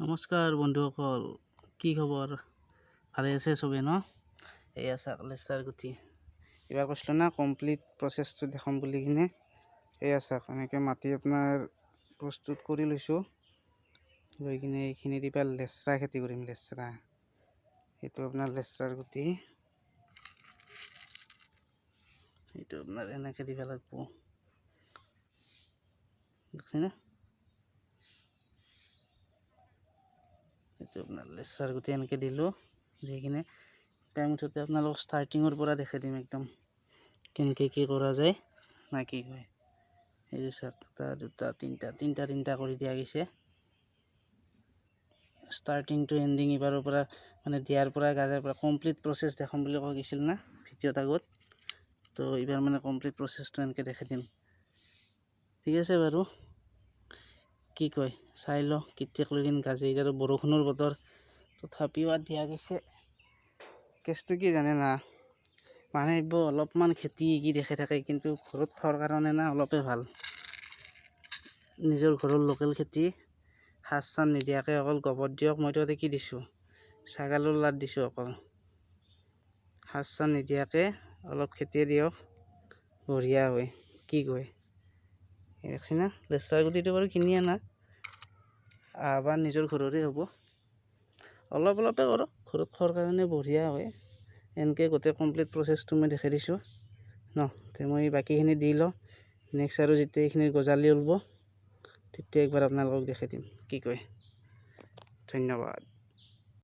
নমস্কাৰ বন্ধুসকল, কি খবৰ? ভালে আছে চবে ন? এয়া চাওক লেচাৰ গুটি এবাৰ কৈছিলোঁ না কমপ্লিট প্ৰচেছটো দেখাম বুলি কিনে। এয়া চাওক এনেকৈ মাটি আপোনাৰ প্ৰস্তুত কৰি লৈছোঁ, লৈ কিনে এইখিনিত এইবাৰ লেচৰা খেতি কৰিম। লেচৰা, এইটো আপোনাৰ লেচৰাৰ গুটি, এইটো আপোনাৰ এনেকৈ দিব লাগিব, দেখিছেনে? এইটো আপোনাৰ লেচাৰ গুটি এনেকৈ দিলোঁ, দি কিনে মুঠতে আপোনালোকক ষ্টাৰ্টিঙৰ পৰা দেখাই দিম একদম কেনেকৈ কি কৰা যায় না কি কয়। এই যে চাওক, এটা দুটা তিনিটা কৰি দিয়া গৈছে। ষ্টাৰ্টিং টু এণ্ডিং এইবাৰৰ পৰা মানে দিয়াৰ পৰা গাজাৰ পৰা কমপ্লিট প্ৰচেছ দেখাম বুলি কৈ গৈছিল না ভিডিঅ'ত আগত। তো এইবাৰ মানে কমপ্লিট প্ৰচেছটো এনেকৈ দেখাই দিম। ঠিক আছে বাৰু, কি কয় চাই ল কেতিয়াক লৈকে গাজে। এতিয়া বৰষুণৰ বতৰ, তথাপিও দিয়া গৈছে। কেছটো কি জানে না, মানে এইবোৰ অলপমান খেতি কি দেখি থাকে, কিন্তু ঘৰত খোৱাৰ কাৰণে না অলপে ভাল। নিজৰ ঘৰৰ লোকেল খেতি, সাৰ চাৰ নিদিয়াকৈ অকল গোবৰ দিয়ক। মইতো কি দিছোঁ, ছাগালৰ লাত দিছোঁ, অকল সাৰ চাৰ নিদিয়াকৈ অলপ খেতি দিয়ক, বঢ়িয়া হয়। কি কয় দেখছি না? লেচেৰা গুটিটো বাৰু কিনি আনা, আবাৰ নিজৰ ঘৰৰে হ'ব। অলপ অলপে কৰক, ঘৰত খোৱাৰ কাৰণে বঢ়িয়া হয়। এনেকৈ গোটেই কমপ্লিট প্ৰচেছটো মই দেখাই দিছোঁ ন। তে মই বাকীখিনি দি লওঁ, নেক্সট আৰু যেতিয়া এইখিনি গজালি ওলাব তেতিয়া একবাৰ আপোনালোকক দেখাই দিম। কি কয়? ধন্যবাদ।